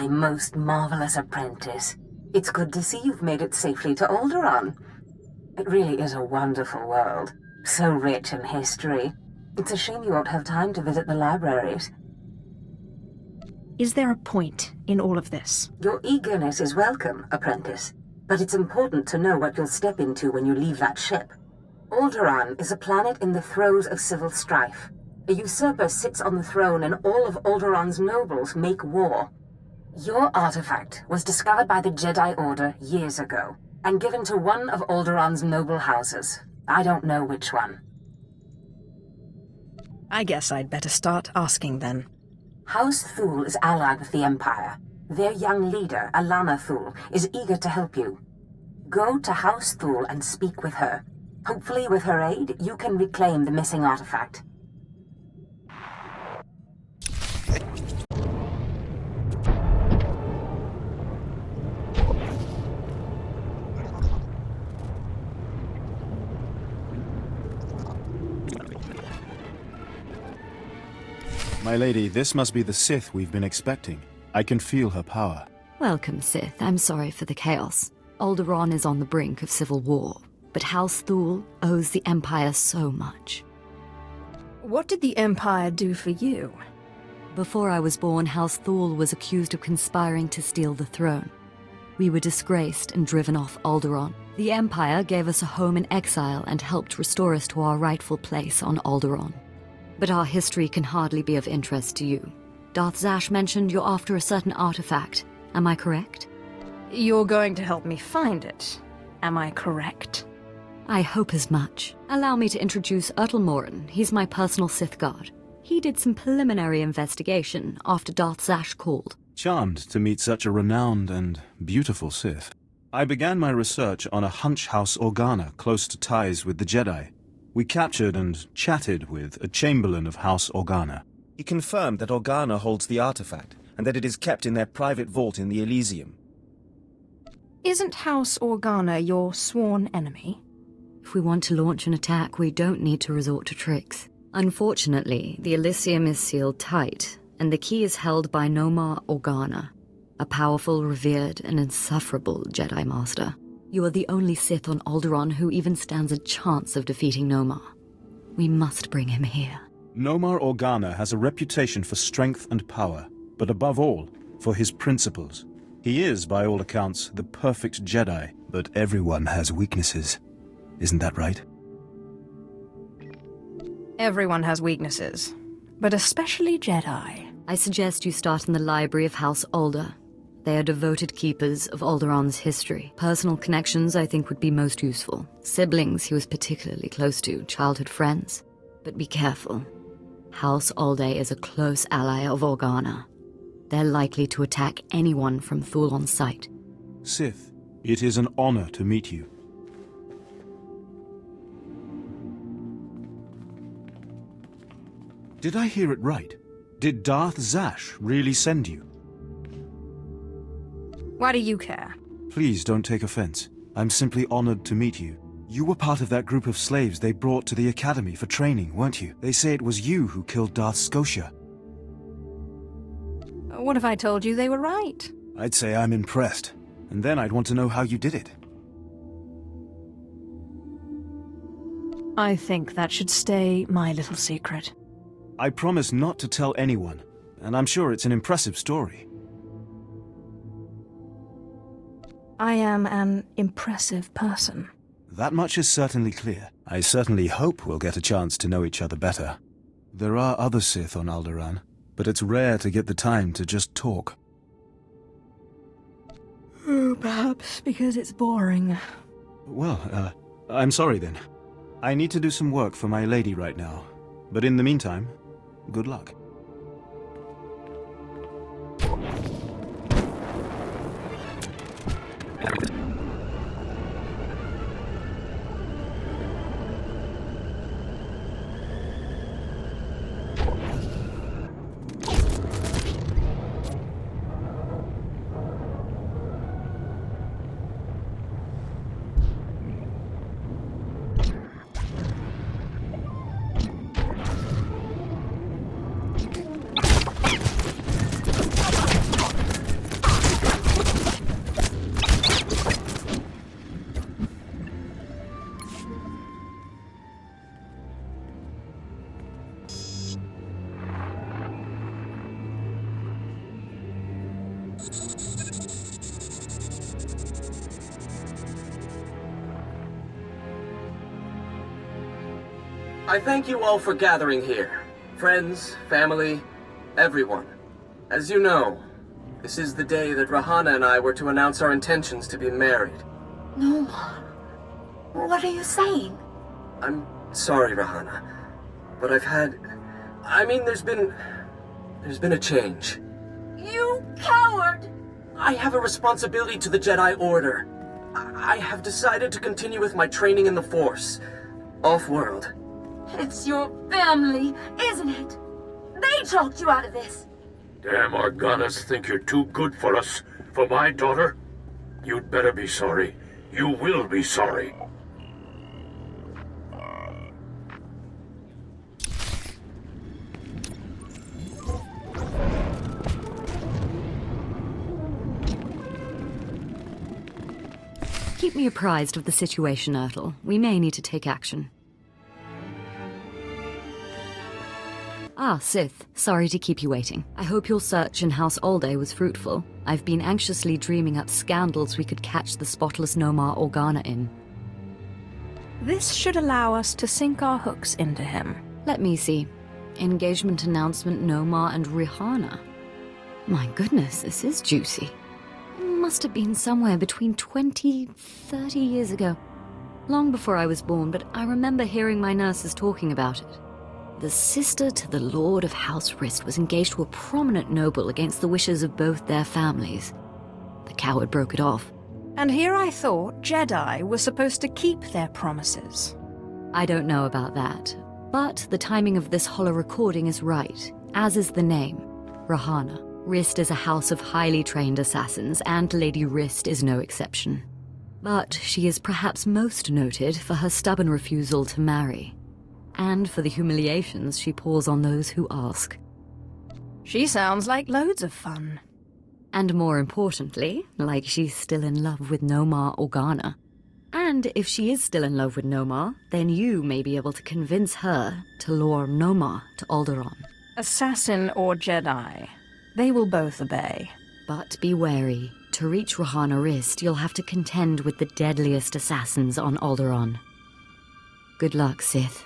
my most marvelous apprentice. It's good to see you've made it safely to Alderaan. It really is a wonderful world, so rich in history. It's a shame you won't have time to visit the libraries. Is there a point in all of this? Your eagerness is welcome, apprentice, but it's important to know what you'll step into when you leave that ship. Alderaan is a planet in the throes of civil strife. A usurper sits on the throne and all of Alderaan's nobles make war. Your artifact was discovered by the Jedi Order years ago, and given to one of Alderaan's noble houses. I don't know which one. I guess I'd better start asking then. House Thule is allied with the Empire. Their young leader, Alana Thule, is eager to help you. Go to House Thule and speak with her. Hopefully with her aid, you can reclaim the missing artifact. My lady, this must be the Sith we've been expecting. I can feel her power. Welcome, Sith. I'm sorry for the chaos. Alderaan is on the brink of civil war, but House Thule owes the Empire so much. What did the Empire do for you? Before I was born, House Thule was accused of conspiring to steal the throne. We were disgraced and driven off Alderaan. The Empire gave us a home in exile and helped restore us to our rightful place on Alderaan. But our history can hardly be of interest to you. Darth Zash mentioned you're after a certain artifact. Am I correct? You're going to help me find it. Am I correct? I hope as much. Allow me to introduce Morin. He's my personal Sith guard. He did some preliminary investigation after Darth Zash called. Charmed to meet such a renowned and beautiful Sith. I began my research on a Hunch House Organa close to ties with the Jedi. We captured and chatted with a Chamberlain of House Organa. He confirmed that Organa holds the artifact, and that it is kept in their private vault in the Elysium. Isn't House Organa your sworn enemy? If we want to launch an attack, we don't need to resort to tricks. Unfortunately, the Elysium is sealed tight, and the key is held by Nomar Organa, a powerful, revered, and insufferable Jedi Master. You are the only Sith on Alderaan who even stands a chance of defeating Nomar. We must bring him here. Nomar Organa has a reputation for strength and power, but above all, for his principles. He is, by all accounts, the perfect Jedi, but everyone has weaknesses. Isn't that right? Everyone has weaknesses, but especially Jedi. I suggest you start in the library of House Alder. They are devoted keepers of Alderaan's history. Personal connections, I think, would be most useful. Siblings he was particularly close to, childhood friends. But be careful. House Alde is a close ally of Organa. They're likely to attack anyone from Thule on sight. Sith, it is an honor to meet you. Did I hear it right? Did Darth Zash really send you? Why do you care? Please don't take offense. I'm simply honored to meet you. You were part of that group of slaves they brought to the academy for training, weren't you? They say it was you who killed Darth Scotia. What if I told you they were right? I'd say I'm impressed. And then I'd want to know how you did it. I think that should stay my little secret. I promise not to tell anyone, and I'm sure it's an impressive story. I am an impressive person. That much is certainly clear. I certainly hope we'll get a chance to know each other better. There are other Sith on Alderaan, but it's rare to get the time to just talk. Perhaps because it's boring. Well, I'm sorry then. I need to do some work for my lady right now. But in the meantime, good luck. I thank you all for gathering here. Friends, family, everyone. As you know, this is the day that Rahana and I were to announce our intentions to be married. No. What are you saying? I'm sorry, Rahana, but there's been a change. You coward! I have a responsibility to the Jedi Order. I have decided to continue with my training in the Force, off-world. It's your family, isn't it? They talked you out of this. Damn Organas think you're too good for us, for my daughter? You'd better be sorry. You will be sorry. Keep me apprised of the situation, Ertl. We may need to take action. Ah, Sith. Sorry to keep you waiting. I hope your search in House Alde was fruitful. I've been anxiously dreaming up scandals we could catch the spotless Nomar Organa in. This should allow us to sink our hooks into him. Let me see. Engagement announcement Nomar and Rihanna. My goodness, this is juicy. It must have been somewhere between 30 years ago. Long before I was born, but I remember hearing my nurses talking about it. The sister to the Lord of House Rist was engaged to a prominent noble against the wishes of both their families. The coward broke it off. And here I thought Jedi were supposed to keep their promises. I don't know about that, but the timing of this holo recording is right, as is the name, Rahana. Rist is a house of highly trained assassins, and Lady Rist is no exception. But she is perhaps most noted for her stubborn refusal to marry, and for the humiliations she pours on those who ask. She sounds like loads of fun. And more importantly, like she's still in love with Nomar Organa. And if she is still in love with Nomar, then you may be able to convince her to lure Nomar to Alderaan. Assassin or Jedi, they will both obey. But be wary. To reach Rahana Rist, you'll have to contend with the deadliest assassins on Alderaan. Good luck, Sith.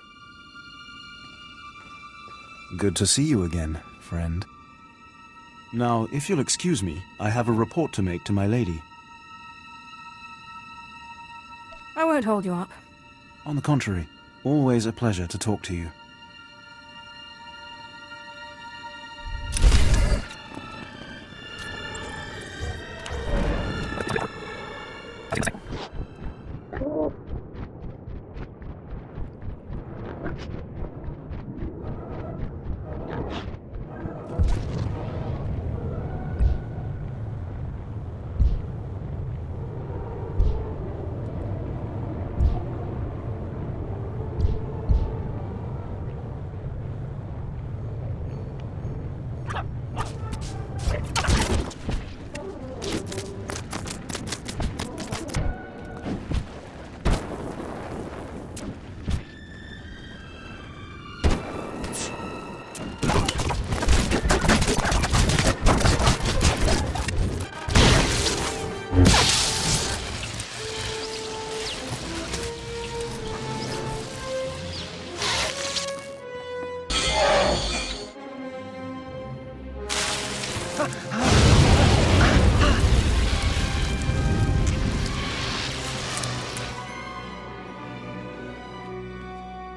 Good to see you again, friend. Now, if you'll excuse me, I have a report to make to my lady. I won't hold you up. On the contrary, always a pleasure to talk to you.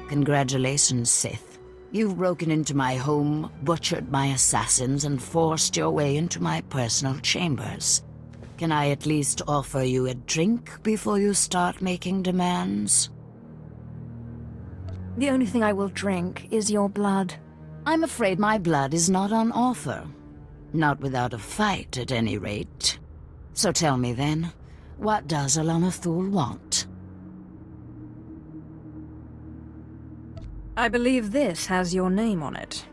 Congratulations, Sith. You've broken into my home, butchered my assassins, and forced your way into my personal chambers. Can I at least offer you a drink before you start making demands? The only thing I will drink is your blood. I'm afraid my blood is not on offer. Not without a fight, at any rate. So tell me then, what does Alana Thule want? I believe this has your name on it.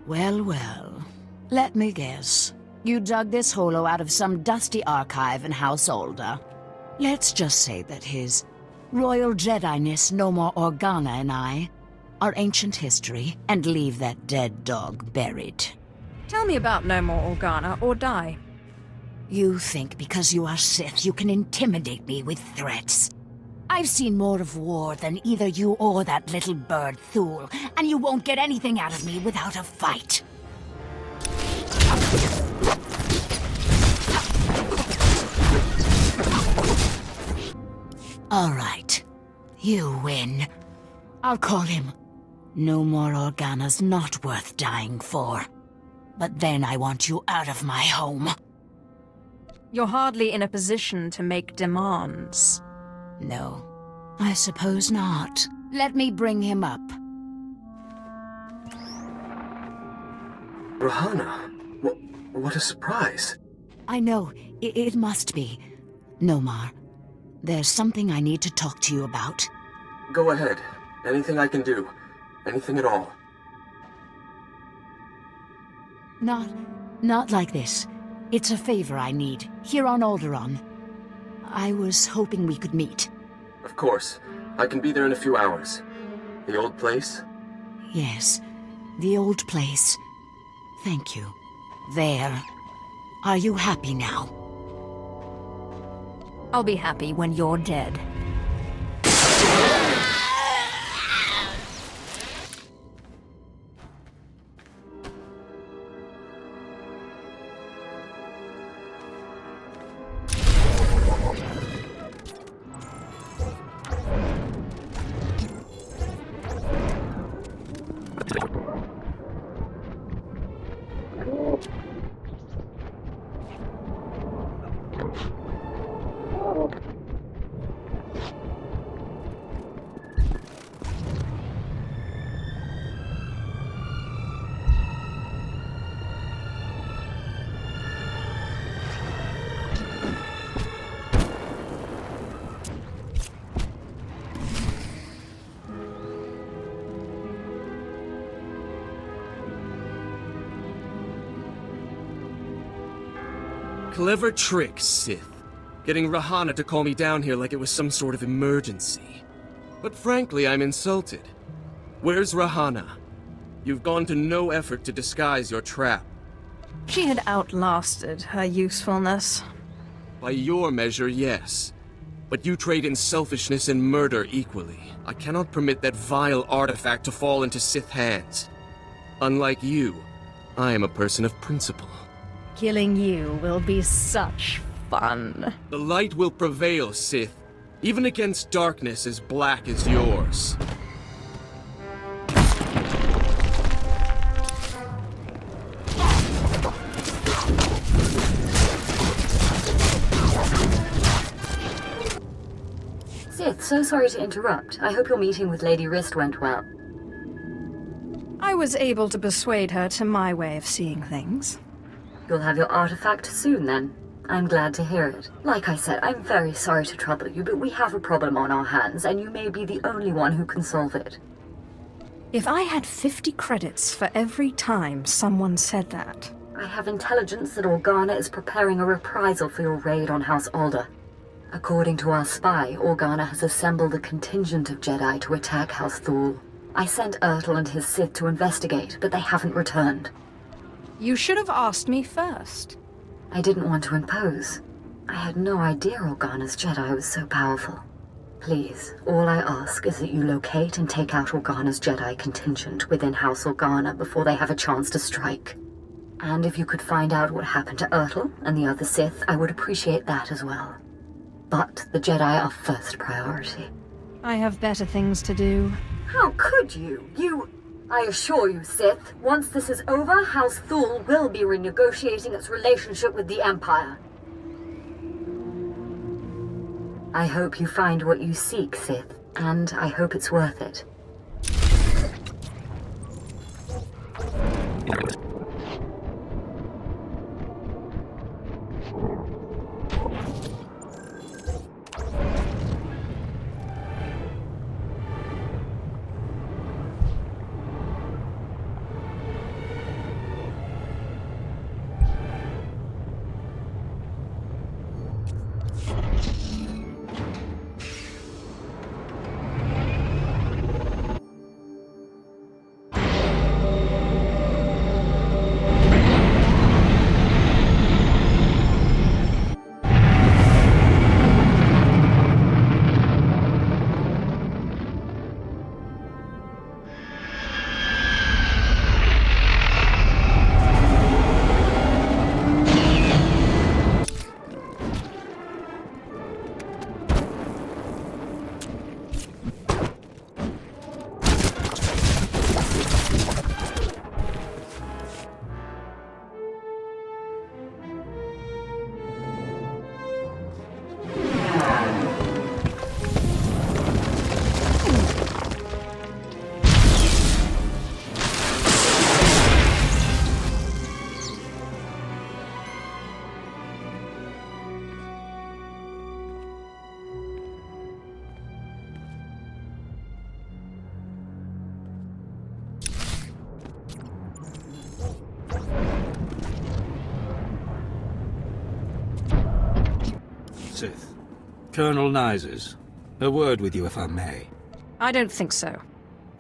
Well, well. Let me guess. You dug this holo out of some dusty archive in House Alda. Let's just say that his Royal Jedi-ness Nomar Organa and I are ancient history, and leave that dead dog buried. Tell me about Nomar Organa or die. You think because you are Sith you can intimidate me with threats? I've seen more of war than either you or that little bird Thule, and you won't get anything out of me without a fight. All right. You win. I'll call him. No more Organa's not worth dying for. But then I want you out of my home. You're hardly in a position to make demands. No, I suppose not. Let me bring him up. Rahana, what a surprise. I know, it must be. Nomar, there's something I need to talk to you about. Go ahead. Anything I can do. Anything at all. Not like this. It's a favor I need, here on Alderaan. I was hoping we could meet. Of course. I can be there in a few hours. The old place? Yes, the old place. Thank you. There. Are you happy now? I'll be happy when you're dead. Clever trick, Sith. Getting Rahana to call me down here like it was some sort of emergency. But frankly, I'm insulted. Where's Rahana? You've gone to no effort to disguise your trap. She had outlasted her usefulness. By your measure, yes. But you trade in selfishness and murder equally. I cannot permit that vile artifact to fall into Sith hands. Unlike you, I am a person of principle. Killing you will be such fun. The light will prevail, Sith, even against darkness as black as yours. Sith, so sorry to interrupt. I hope your meeting with Lady Rist went well. I was able to persuade her to my way of seeing things. You'll have your artifact soon, then. I'm glad to hear it. Like I said, I'm very sorry to trouble you, but we have a problem on our hands, and you may be the only one who can solve it. If I had 50 credits for every time someone said that... I have intelligence that Organa is preparing a reprisal for your raid on House Alder. According to our spy, Organa has assembled a contingent of Jedi to attack House Thule. I sent Ertl and his Sith to investigate, but they haven't returned. You should have asked me first. I didn't want to impose. I had no idea Organa's Jedi was so powerful. Please, all I ask is that you locate and take out Organa's Jedi contingent within House Organa before they have a chance to strike. And if you could find out what happened to Ertl and the other Sith, I would appreciate that as well. But the Jedi are first priority. I have better things to do. How could you? I assure you, Sith, once this is over, House Thule will be renegotiating its relationship with the Empire. I hope you find what you seek, Sith, and I hope it's worth it. Sith. Colonel Nyzes. A word with you, if I may. I don't think so.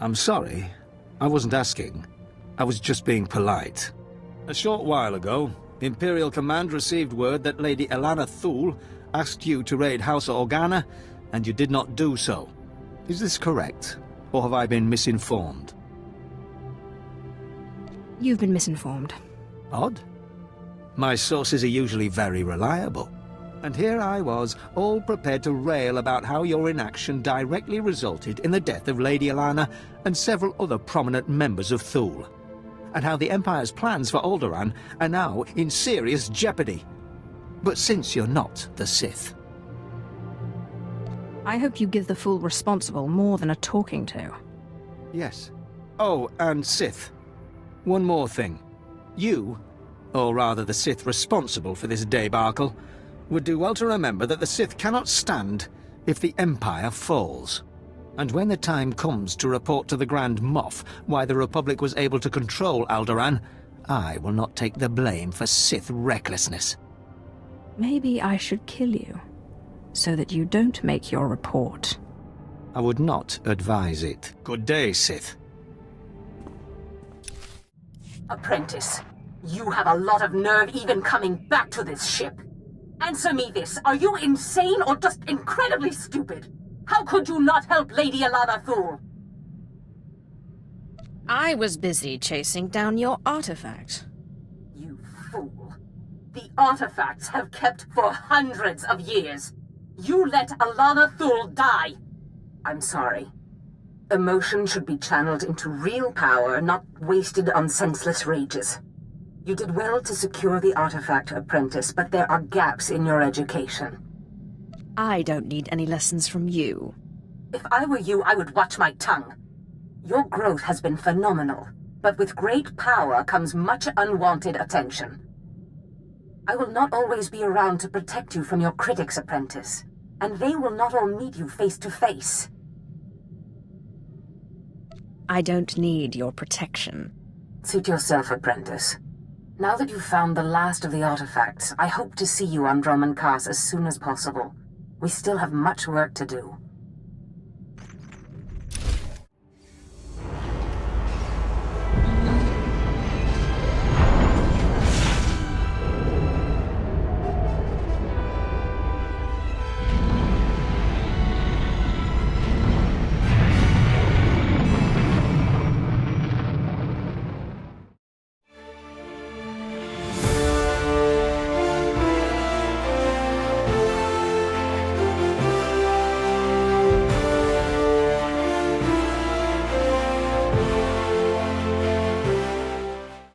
I'm sorry. I wasn't asking. I was just being polite. A short while ago, Imperial Command received word that Lady Alana Thule asked you to raid House Organa, and you did not do so. Is this correct, or have I been misinformed? You've been misinformed. Odd. My sources are usually very reliable. And here I was, all prepared to rail about how your inaction directly resulted in the death of Lady Alana and several other prominent members of Thule, and how the Empire's plans for Alderaan are now in serious jeopardy. But since you're not the Sith... I hope you give the fool responsible more than a talking to. Yes. Oh, and Sith. One more thing. You, or rather the Sith responsible for this debacle, would do well to remember that the Sith cannot stand if the Empire falls. And when the time comes to report to the Grand Moff why the Republic was able to control Alderaan, I will not take the blame for Sith recklessness. Maybe I should kill you, so that you don't make your report. I would not advise it. Good day, Sith. Apprentice, you have a lot of nerve even coming back to this ship. Answer me this, are you insane or just incredibly stupid? How could you not help Lady Alana Thule? I was busy chasing down your artifact. You fool. The artifacts have kept for hundreds of years. You let Alana Thule die. I'm sorry. Emotion should be channeled into real power, not wasted on senseless rages. You did well to secure the artifact, Apprentice, but there are gaps in your education. I don't need any lessons from you. If I were you, I would watch my tongue. Your growth has been phenomenal, but with great power comes much unwanted attention. I will not always be around to protect you from your critics, Apprentice, and they will not all meet you face to face. I don't need your protection. Suit yourself, Apprentice. Now that you've found the last of the artifacts, I hope to see you on Dromund Kaas as soon as possible. We still have much work to do.